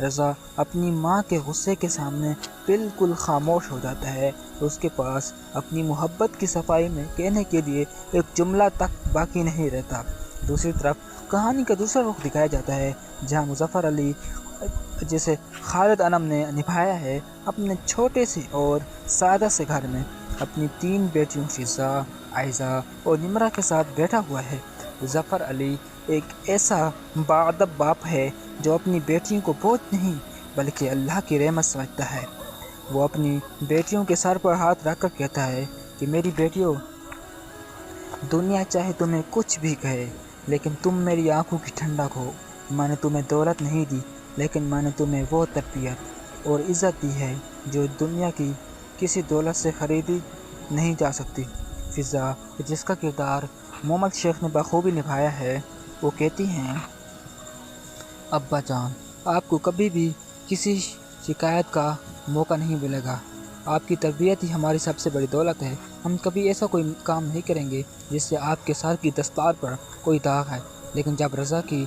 رضا اپنی ماں کے غصے کے سامنے بالکل خاموش ہو جاتا ہے، اس کے پاس اپنی محبت کی صفائی میں کہنے کے لیے ایک جملہ تک باقی نہیں رہتا۔ دوسری طرف کہانی کا دوسرا رخ دکھایا جاتا ہے، جہاں مظفر علی جسے خالد انم نے نبھایا ہے، اپنے چھوٹے سے اور سادہ سے گھر میں اپنی 3 بیٹیوں فضا، عائزہ اور نمرہ کے ساتھ بیٹھا ہوا ہے۔ مظفر علی ایک ایسا باادب باپ ہے جو اپنی بیٹیوں کو بوجھ نہیں بلکہ اللہ کی رحمت سمجھتا ہے۔ وہ اپنی بیٹیوں کے سر پر ہاتھ رکھ کر کہتا ہے کہ میری بیٹیوں، دنیا چاہے تمہیں کچھ بھی کہے لیکن تم میری آنکھوں کی ٹھنڈک ہو۔ میں نے تمہیں دولت نہیں دی لیکن میں نے تمہیں وہ تربیت اور عزت دی ہے جو دنیا کی کسی دولت سے خریدی نہیں جا سکتی۔ فضا، جس کا کردار محمد شیخ نے بخوبی نبھایا ہے، وہ کہتی ہیں، ابا جان، آپ کو کبھی بھی کسی شکایت کا موقع نہیں ملے گا۔ آپ کی تربیت ہی ہماری سب سے بڑی دولت ہے۔ ہم کبھی ایسا کوئی کام نہیں کریں گے جس سے آپ کے سر کی دستار پر کوئی داغ ہے۔ لیکن جب رضا کی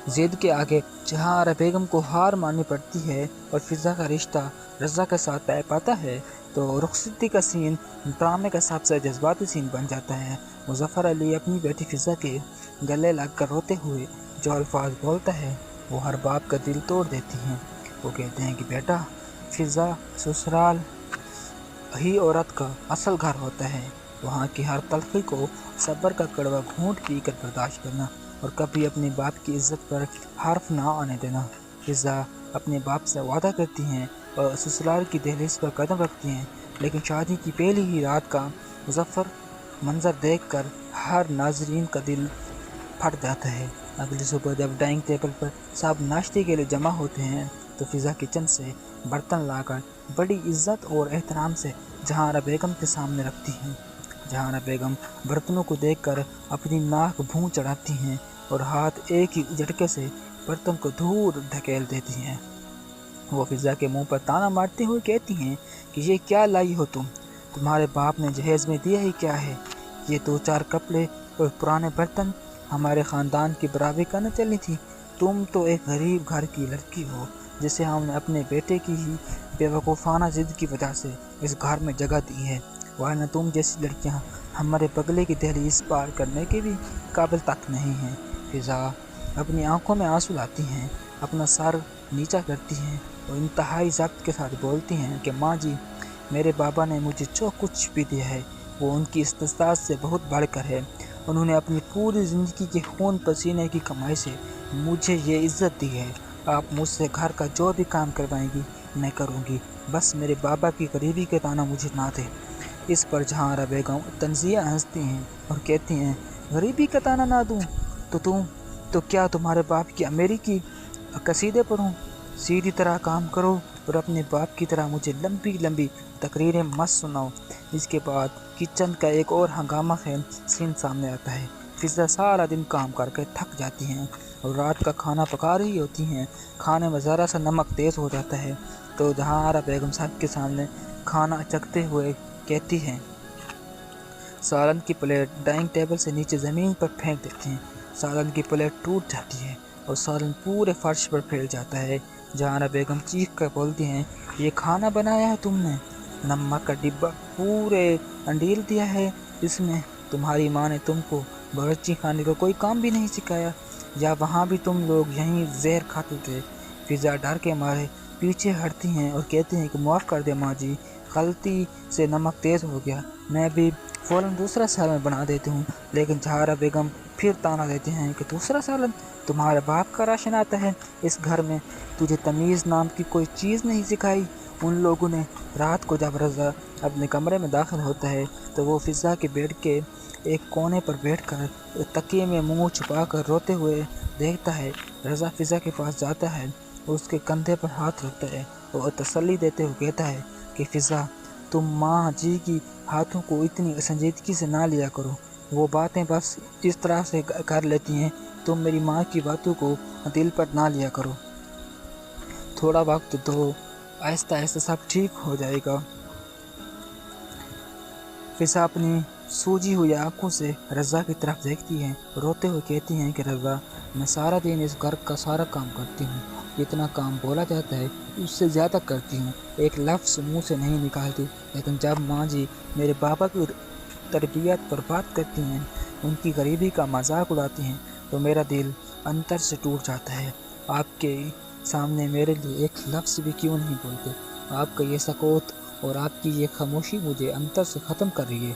ضد کے آگے جہاں آرا بیگم کو ہار ماننی پڑتی ہے اور فضا کا رشتہ رضا کے ساتھ طے پاتا ہے تو رخصتی کا سین ڈرامے کا سب سے جذباتی سین بن جاتا ہے۔ مظفر علی اپنی بیٹی فضا کے گلے لگ کر روتے ہوئے جو الفاظ بولتا ہے وہ ہر باپ کا دل توڑ دیتی ہیں۔ وہ کہتے ہیں کہ بیٹا، فضا، سسرال ہی عورت کا اصل گھر ہوتا ہے۔ وہاں کی ہر تلخی کو صبر کا کڑوا گھونٹ پی کر برداشت کرنا اور کبھی اپنے باپ کی عزت پر حرف نہ آنے دینا۔ فضا اپنے باپ سے وعدہ کرتی ہیں اور سسرال کی دہلیز پر قدم رکھتی ہیں، لیکن شادی کی پہلی ہی رات کا مظفر منظر دیکھ کر ہر ناظرین کا دل پھٹ جاتا ہے۔ اگلی صبح جب ڈائننگ ٹیبل پر سب ناشتے کے لیے جمع ہوتے ہیں تو فضا کچن سے برتن لا کر بڑی عزت اور احترام سے جہاں بیگم کے سامنے رکھتی ہیں۔ جہاں بیگم برتنوں کو دیکھ کر اپنی ناک بھون چڑھاتی ہیں اور ہاتھ ایک ہی جھٹکے سے برتن کو دور دھکیل دیتی ہیں۔ وہ فضا کے منہ پر تانا مارتے ہوئے کہتی ہیں کہ یہ کیا لائی ہو تم؟ تمہارے باپ نے جہیز میں دیا ہی کیا ہے؟ یہ 2-4 کپڑے اور پرانے برتن ہمارے خاندان کی برابری کرنے چلی تھی۔ تم تو ایک غریب گھر کی لڑکی ہو جسے ہم نے اپنے بیٹے کی ہی بے وقوفانہ ضد کی وجہ سے اس گھر میں جگہ دی ہے، ورنہ تم جیسی لڑکیاں ہمارے بگلے کی دہلیز پار کرنے کے بھی قابل تک نہیں ہیں۔ فضا اپنی آنکھوں میں آنسو لاتی ہیں، اپنا سر نیچا کرتی ہیں اور انتہائی ضبط کے ساتھ بولتی ہیں کہ ماں جی، میرے بابا نے مجھے جو کچھ بھی دیا ہے وہ ان کی استطاعت سے بہت بڑھ کر ہے۔ انہوں نے اپنی پوری زندگی کے خون پسینے کی کمائی سے مجھے یہ عزت دی ہے۔ آپ مجھ سے گھر کا جو بھی کام کروائیں گی میں کروں گی، بس میرے بابا کی غریبی کے تانا مجھے نہ دے۔ اس پر جہاں آرا بیگم طنزیہ ہنستی ہیں اور کہتی ہیں، غریبی کا تانا نہ دوں تو کیا تمہارے باپ کی امیری کی قصیدے پڑھوں؟ سیدھی طرح کام کرو اور اپنے باپ کی طرح مجھے لمبی لمبی تقریریں مت سناؤ۔ اس کے بعد کچن کا ایک اور ہنگامہ خیز سین سامنے آتا ہے۔ فضا سارا دن کام کر کے تھک جاتی ہیں اور رات کا کھانا پکا رہی ہوتی ہیں۔ کھانے میں ذرا سا نمک تیز ہو جاتا ہے تو جہاں آرا بیگم صاحب کے سامنے کھانا چکھتے ہوئے کہتی ہیں، سالن کی پلیٹ ڈائننگ ٹیبل سے نیچے زمین پر پھینک دیتی ہیں۔ سالن کی پلیٹ ٹوٹ جاتی ہے اور سالن پورے فرش پر پھیل جاتا ہے۔ جہاں آرا بیگم چیخ کر بولتی ہیں، یہ کھانا بنایا ہے تم نے؟ نمک کا ڈبہ پورے انڈیل دیا ہے اس میں؟ تمہاری ماں نے تم کو باورچی خانے کا کوئی کام بھی نہیں سکھایا؟ یا وہاں بھی تم لوگ یہیں زہر کھاتے تھے؟ فضا ڈر کے مارے پیچھے ہٹتی ہیں اور کہتے ہیں کہ معاف کر دے ماں جی، غلطی سے نمک تیز ہو گیا، میں بھی فوراً دوسرا سالن بنا دیتی ہوں۔ لیکن جہارا بیگم پھر تانا دیتے ہیں کہ دوسرا سالن؟ تمہارے باپ کا راشن آتا ہے اس گھر میں، تجھے تمیز نام کی کوئی چیز نہیں سکھائی؟ ان لوگوں نے رات کو جب رضا اپنے کمرے میں داخل ہوتا ہے تو وہ فضا کے بیڈ کے ایک کونے پر بیٹھ کر تکیے میں منہ چھپا کر روتے ہوئے دیکھتا ہے۔ رضا فضا کے پاس جاتا ہے اور اس کے کندھے پر ہاتھ رکھتا ہے اور تسلی دیتے ہوئے کہتا ہے کہ فضا، تم ماں جی کی ہاتھوں کو اتنی سنجیدگی سے نہ لیا کرو، وہ باتیں بس اس طرح سے کر لیتی ہیں، تم میری ماں کی باتوں کو دل پر نہ لیا کرو، تھوڑا وقت دو، آہستہ آہستہ سب ٹھیک ہو جائے گا۔ فضا اپنی سوجی ہوئی آنکھوں سے رضا کی طرف دیکھتی ہے، روتے ہوئے کہتی ہیں کہ رضا، میں سارا دن اس گھر کا سارا کام کرتی ہوں جتنا کام بولا جاتا ہے اس سے زیادہ کرتی ہوں، ایک لفظ منہ سے نہیں نکالتی، لیکن جب ماں جی میرے پاپا کی تربیت پر بات کرتی ہیں، ان کی غریبی کا مذاق اڑاتی ہیں، تو میرا دل اندر سے ٹوٹ جاتا ہے۔ آپ کے سامنے میرے لیے ایک لفظ بھی کیوں نہیں بولتے؟ آپ کا یہ سکوت اور آپ کی یہ خاموشی مجھے اندر سے ختم کر رہی ہے۔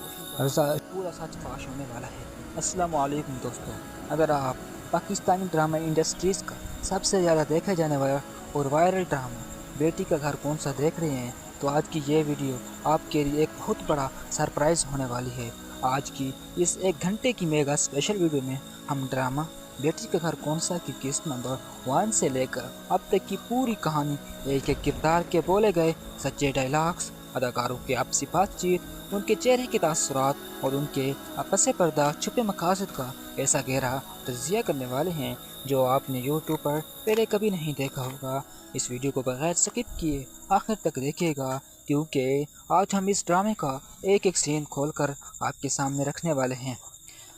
پورا سچ فاش ہونے والا ہے۔ السلام علیکم دوستو، اگر آپ پاکستانی ڈرامہ انڈسٹریز کا سب سے زیادہ دیکھا جانے والا اور وائرل ڈرامہ بیٹی کا گھر کون سا دیکھ رہے ہیں، تو آج کی یہ ویڈیو آپ کے لیے ایک بہت بڑا سرپرائز ہونے والی ہے۔ آج کی اس 1 گھنٹے کی میگا اسپیشل ویڈیو میں ہم ڈرامہ بیٹی کا گھر کون سا کی قسط نمبر 1 سے لے کر اب تک کی پوری کہانی، ایک ایک کردار کے بولے گئے سچے ڈائلاگس، اداکاروں کے آپسی بات چیت، ان کے چہرے کے تاثرات اور ان کے پس پردہ چھپے مقاصد کا ایسا گہرا تجزیہ کرنے والے ہیں جو آپ نے یوٹیوب پر پہلے کبھی نہیں دیکھا ہوگا۔ اس ویڈیو کو بغیر سکپ کیے آخر تک دیکھیے گا، کیونکہ آج ہم اس ڈرامے کا ایک ایک سین کھول کر آپ کے سامنے رکھنے والے ہیں۔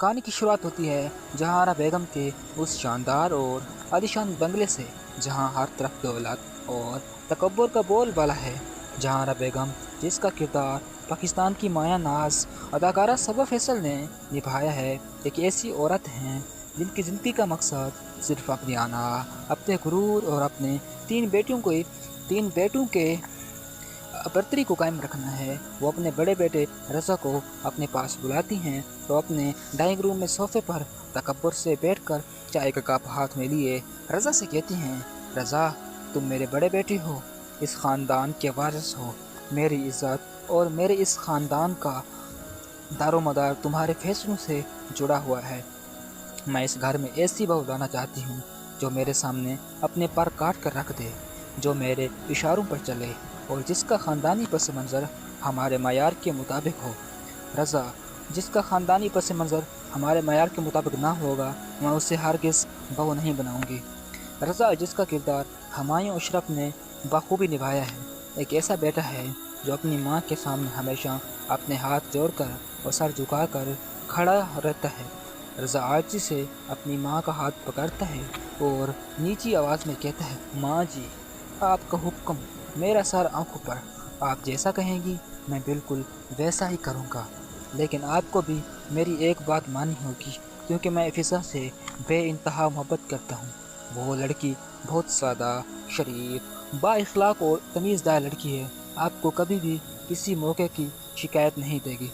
کہانی کی شروعات ہوتی ہے جہانارا بیگم کے اس شاندار اور عالیشان بنگلے سے، جہاں ہر طرف دولت اور تکبر کا بول بالا ہے۔ جہانارا بیگم، جس کا کردار پاکستان کی مایہ ناز اداکارہ صبا فیصل نے نبھایا ہے، ایک ایسی عورت ہیں جن کی زندگی کا مقصد صرف اپنی آنا، اپنے غرور اور اپنے 3 بیٹوں کے برتری کو قائم رکھنا ہے۔ وہ اپنے بڑے بیٹے رضا کو اپنے پاس بلاتی ہیں تو اپنے ڈائننگ روم میں صوفے پر تکبر سے بیٹھ کر چائے کا کپ ہاتھ میں لیے رضا سے کہتی ہیں، رضا تم میرے بڑے بیٹے ہو، اس خاندان کے وارث ہو، میری عزت اور میرے اس خاندان کا دار و مدار تمہارے فیصلوں سے جڑا ہوا ہے۔ میں اس گھر میں ایسی بہو لانا چاہتی ہوں جو میرے سامنے اپنے پر کاٹ کر رکھ دے، جو میرے اشاروں پر چلے اور جس کا خاندانی پس منظر ہمارے معیار کے مطابق ہو۔ رضا، جس کا خاندانی پس منظر ہمارے معیار کے مطابق نہ ہوگا، میں اسے ہرگز بہو نہیں بناؤں گی۔ رضا، جس کا کردار ہمایوں اشرف نے بخوبی نبھایا ہے، ایک ایسا بیٹا ہے جو اپنی ماں کے سامنے ہمیشہ اپنے ہاتھ جوڑ کر اور سر جھکا کر کھڑا رہتا ہے۔ رضا عاجزی سے اپنی ماں کا ہاتھ پکڑتا ہے اور نیچی آواز میں کہتا ہے، ماں جی، آپ کا حکم، میرا سر آنکھوں پر، آپ جیسا کہیں گی میں بالکل ویسا ہی کروں گا، لیکن آپ کو بھی میری ایک بات ماننی ہوگی، کیونکہ میں فضا سے بے انتہا محبت کرتا ہوں۔ وہ لڑکی بہت سادہ، شریف، با اخلاق اور تمیز دار لڑکی ہے، آپ کو کبھی بھی کسی موقع کی شکایت نہیں دے گی،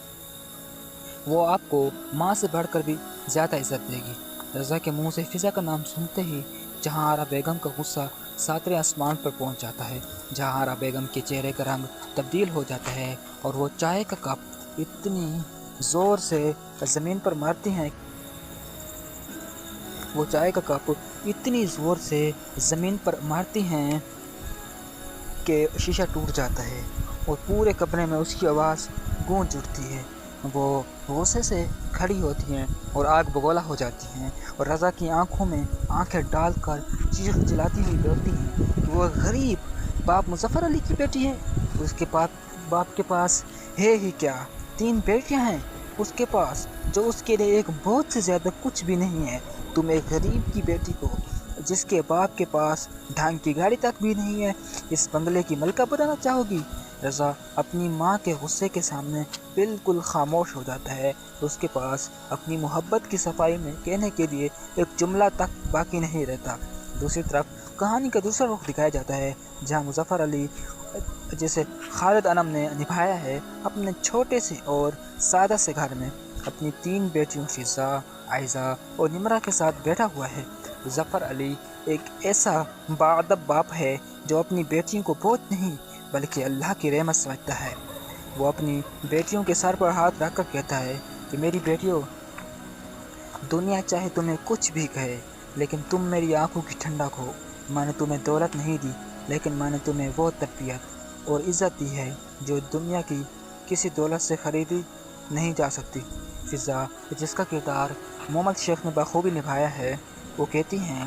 وہ آپ کو ماں سے بڑھ کر بھی زیادہ عزت دے گی۔ رضا کے منہ سے فضا کا نام سنتے ہی جہانارا بیگم کا غصہ 7ویں آسمان پر پہنچ جاتا ہے۔ جہانارا بیگم کے چہرے کا رنگ تبدیل ہو جاتا ہے اور وہ چائے کا کپ اتنی زور سے زمین پر مارتی ہیں کہ شیشہ ٹوٹ جاتا ہے اور پورے کمرے میں اس کی آواز گونج اٹھتی ہے۔ وہ غصے سے کھڑی ہوتی ہیں اور آگ بگولا ہو جاتی ہیں اور رضا کی آنکھوں میں آنکھیں ڈال کر چیخ چلاتی ہوئی بولتی ہیں کہ وہ غریب باپ مظفر علی کی بیٹی ہے، اس کے باپ کے پاس ہے ہی کیا، 3 بیٹیاں ہیں اس کے پاس، جو اس کے لیے ایک بہت سے زیادہ کچھ بھی نہیں ہے۔ تم ایک غریب کی بیٹی کو، جس کے باپ کے پاس ڈھنگ کی گاڑی تک بھی نہیں ہے، اس بنگلے کی ملکہ بنانا چاہو گی؟ رضا اپنی ماں کے غصے کے سامنے بالکل خاموش ہو جاتا ہے، اس کے پاس اپنی محبت کی صفائی میں کہنے کے لیے ایک جملہ تک باقی نہیں رہتا۔ دوسری طرف کہانی کا دوسرا رخ دکھایا جاتا ہے، جہاں مظفر علی، جسے خالد انم نے نبھایا ہے، اپنے چھوٹے سے اور سادہ سے گھر میں اپنی 3 بیٹیوں فضا، عائزہ اور نمرہ کے ساتھ بیٹھا ہوا ہے۔ مظفر علی ایک ایسا باادب باپ ہے جو اپنی بیٹیوں کو بوجھ نہیں بلکہ اللہ کی رحمت سمجھتا ہے۔ وہ اپنی بیٹیوں کے سر پر ہاتھ رکھ کر کہتا ہے کہ میری بیٹیوں، دنیا چاہے تمہیں کچھ بھی کہے، لیکن تم میری آنکھوں کی ٹھنڈک ہو۔ میں نے تمہیں دولت نہیں دی، لیکن میں نے تمہیں وہ تربیت اور عزت دی ہے جو دنیا کی کسی دولت سے خریدی نہیں جا سکتی۔ فضا، جس کا کردار محمد شیخ نے بخوبی نبھایا ہے، وہ کہتی ہیں،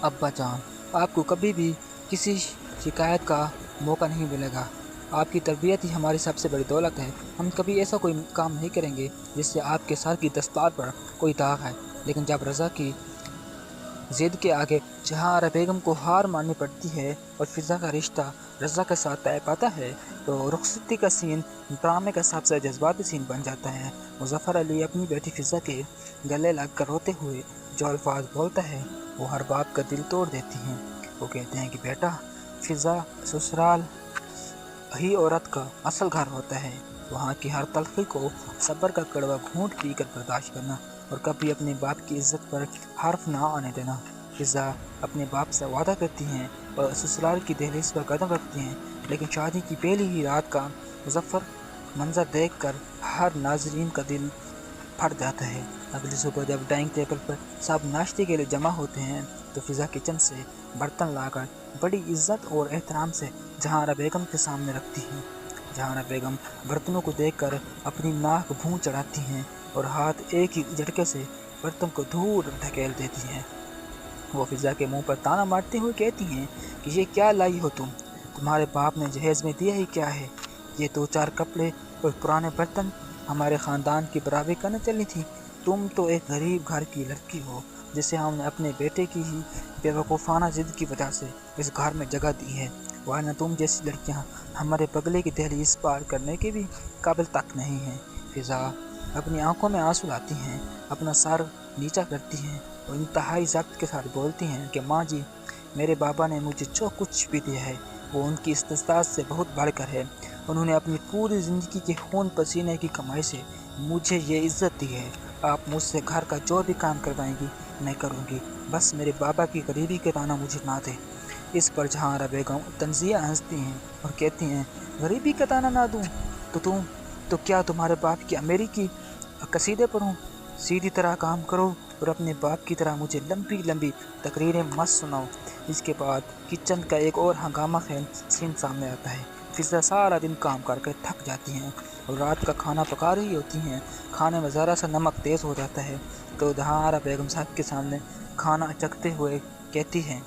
ابا جان، آپ کو کبھی بھی کسی شکایت کا موقع نہیں ملے گا، آپ کی تربیت ہی ہماری سب سے بڑی دولت ہے۔ ہم کبھی ایسا کوئی کام نہیں کریں گے جس سے آپ کے سر کی دستار پر کوئی داغ ہے۔ لیکن جب رضا کی ضد کے آگے جہاں آرا بیگم کو ہار ماننی پڑتی ہے اور فضا کا رشتہ رضا کے ساتھ طے پاتا ہے تو رخصتی کا سین ڈرامے کا سب سے جذباتی سین بن جاتا ہے۔ مظفر علی اپنی بیٹی فضا کے گلے لگ کر روتے ہوئے جو الفاظ بولتا ہے وہ ہر باپ کا دل توڑ دیتی ہیں۔ وہ کہتے ہیں کہ بیٹا، فضا سسرال ہی عورت کا اصل گھر ہوتا ہے، وہاں کی ہر تلخی کو صبر کا کڑوا گھونٹ پی کر برداشت کرنا اور کبھی اپنے باپ کی عزت پر حرف نہ آنے دینا۔ فضا اپنے باپ سے وعدہ کرتی ہیں اور سسرال کی دہلیز پر قدم رکھتی ہیں، لیکن شادی کی پہلی ہی رات کا مظفر منظر دیکھ کر ہر ناظرین کا دل پھٹ جاتا ہے۔ اگلی صبح جب ڈائننگ ٹیبل پر سب ناشتے کے لیے جمع ہوتے ہیں تو فضا کچن سے برتن لا کر بڑی عزت اور احترام سے جہاں آرا بیگم کے سامنے رکھتی ہیں۔ جہاں آرا بیگم برتنوں کو دیکھ کر اپنی ناک بھون چڑھاتی ہیں اور ہاتھ ایک ہی جھٹکے سے برتن کو دور دھکیل دیتی ہیں۔ وہ فضا کے منہ پر تانا مارتے ہوئے کہتی ہیں کہ یہ کیا لائی ہو تمہارے باپ نے جہیز میں دیا ہی کیا ہے؟ یہ 2-4 کپڑے اور پرانے برتن ہمارے خاندان کی برابری کرنے چلی تھی۔ تم تو ایک غریب گھر کی لڑکی ہو جسے ہم نے اپنے بیٹے کی ہی بے وقوفانہ ضد کی وجہ سے اس گھر میں جگہ دی ہے، ورنہ تم جیسی لڑکیاں ہمارے بگلے کی دہلیز پار کرنے کے بھی قابل تک نہیں ہیں۔ فضا اپنی آنکھوں میں آنسو لاتی ہیں، اپنا سر نیچا کرتی ہیں اور انتہائی ضبط کے ساتھ بولتی ہیں کہ ماں جی، میرے بابا نے مجھے جو کچھ بھی دیا ہے وہ ان کی استطاعت سے بہت بڑھ کر ہے۔ انہوں نے اپنی پوری زندگی کے خون پسینے کی کمائی سے مجھے یہ عزت دی ہے۔ آپ مجھ سے گھر کا جو بھی کام کروائیں گی میں کروں گی، بس میرے بابا کی غریبی کے تانا مجھے نہ دے۔ اس پر جہاں آرا بیگم طنزیہ ہنستی ہیں اور کہتی ہیں غریبی کا تانا نہ دوں تو کیا تمہارے باپ کی امیری کی قصیدے پڑھوں؟ سیدھی طرح کام کرو اور اپنے باپ کی طرح مجھے لمبی لمبی تقریریں مت سناؤ۔ اس کے بعد کچن کا ایک اور ہنگامہ خیز سین سامنے آتا ہے۔ فضا سارا دن کام کر کے تھک جاتی ہیں اور رات کا کھانا پکا رہی ہوتی ہیں۔ کھانے میں ذرا سا نمک تیز ہو جاتا ہے تو جہاں آرا بیگم صاحب کے سامنے کھانا چکھتے ہوئے کہتی ہیں،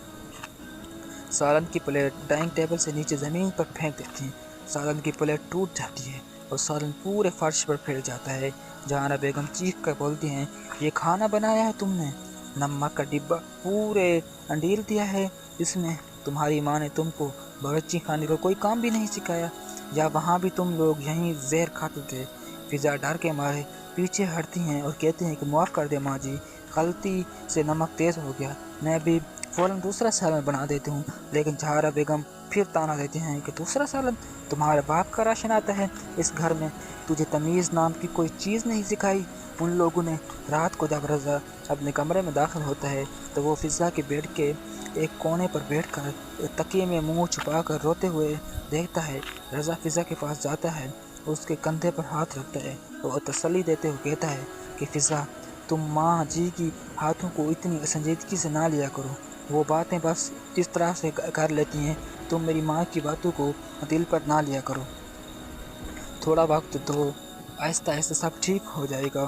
سالن کی پلیٹ ڈائننگ ٹیبل سے نیچے زمین پر پھینک دیتی ہیں۔ سالن کی پلیٹ ٹوٹ جاتی ہے اور سالن پورے فرش پر پھیل جاتا ہے۔ جہاں آرا بیگم چیخ کر بولتی ہیں، یہ کھانا بنایا ہے تم نے؟ نمک کا ڈبہ پورے انڈیل دیا ہے، اس میں تمہاری ماں نے تم کو باورچی خانے کا کوئی کام بھی نہیں سکھایا، یا وہاں بھی تم لوگ یہیں زہر کھاتے تھے؟ فضا ڈر کے مارے پیچھے ہٹتی ہیں اور کہتی ہیں کہ معاف کر دے ماں جی، غلطی سے نمک تیز ہو گیا، میں ابھی فوراً دوسرا سالن بنا دیتی ہوں۔ لیکن جہارا بیگم پھر تانا دیتے ہیں کہ دوسرا سالن؟ تمہارے باپ کا راشن آتا ہے اس گھر میں، تجھے تمیز نام کی کوئی چیز نہیں سکھائی؟ ان لوگوں نے رات کو جب رضا اپنے کمرے میں داخل ہوتا ہے تو وہ فضا کے بیڈ کے ایک کونے پر بیٹھ کر تکیے میں منہ چھپا کر روتے ہوئے دیکھتا ہے۔ رضا فضا کے پاس جاتا ہے، اس کے کندھے پر ہاتھ رکھتا ہے اور تسلی دیتے ہوئے کہتا ہے کہ فضا، تم ماں جی کی ہاتھوں کو اتنی سنجیدگی سے نہ لیا کرو، وہ باتیں بس اس طرح سے کر لیتی ہیں، تم میری ماں کی باتوں کو دل پر نہ لیا کرو، تھوڑا وقت دو، آہستہ آہستہ سب ٹھیک ہو جائے گا۔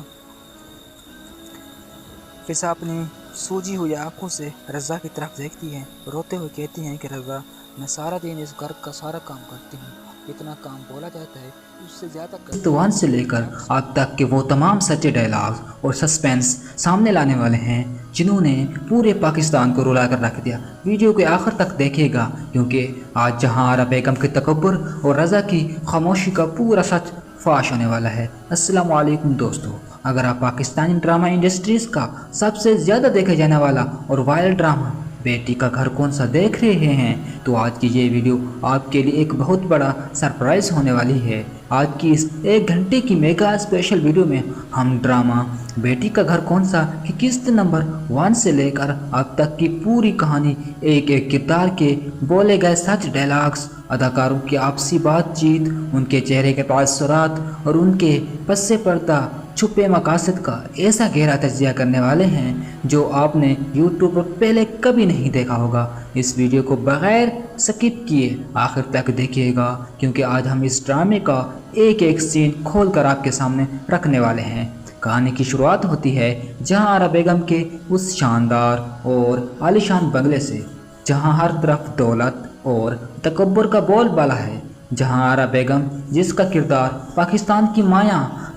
فضا اپنی سوجی ہوئی آنکھوں سے رضا کی طرف دیکھتی ہے، روتے ہوئے کہتی ہیں کہ رضا، میں سارا دن اس گھر کا سارا کام کرتی ہوں، اتنا کام بولا جاتا ہے اس سے زیادہ استوان سے لے کر اب تک کہ وہ تمام سچے ڈائلاگ اور سسپینس سامنے لانے والے ہیں جنہوں نے پورے پاکستان کو رلا کر رکھ دیا۔ ویڈیو کے آخر تک دیکھے گا کیونکہ آج جہاں آرا بیگم کے تکبر اور رضا کی خاموشی کا پورا سچ فاش ہونے والا ہے۔ السلام علیکم دوستو، اگر آپ پاکستانی ڈرامہ انڈسٹریز کا سب سے زیادہ دیکھے جانے والا اور وائرل ڈرامہ بیٹی کا گھر کون سا دیکھ رہے ہیں تو آج کی یہ ویڈیو آپ کے لیے ایک بہت بڑا سرپرائز ہونے والی ہے۔ آج کی اس 1 گھنٹے کی میگا اسپیشل ویڈیو میں ہم ڈرامہ بیٹی کا گھر کون سا کی قسط نمبر 1 سے لے کر اب تک کی پوری کہانی، ایک ایک کردار کے بولے گئے سچ ڈائلاگز، اداکاروں کی آپسی بات چیت، ان کے چہرے کے تاثرات اور ان کے پس پردہ چھپے مقاصد کا ایسا گہرا تجزیہ کرنے والے ہیں جو آپ نے یوٹیوب پر پہلے کبھی نہیں دیکھا ہوگا۔ اس ویڈیو کو بغیر سکپ کیے آخر تک دیکھیے گا کیونکہ آج ہم اس ڈرامے کا ایک ایک سین کھول کر آپ کے سامنے رکھنے والے ہیں۔ کہانی کی شروعات ہوتی ہے جہاں آرا بیگم کے اس شاندار اور عالیشان بنگلے سے جہاں ہر طرف دولت اور تکبر کا بول بالا ہے۔ جہاں آرا بیگم، جس کا کردار پاکستان کی مایاں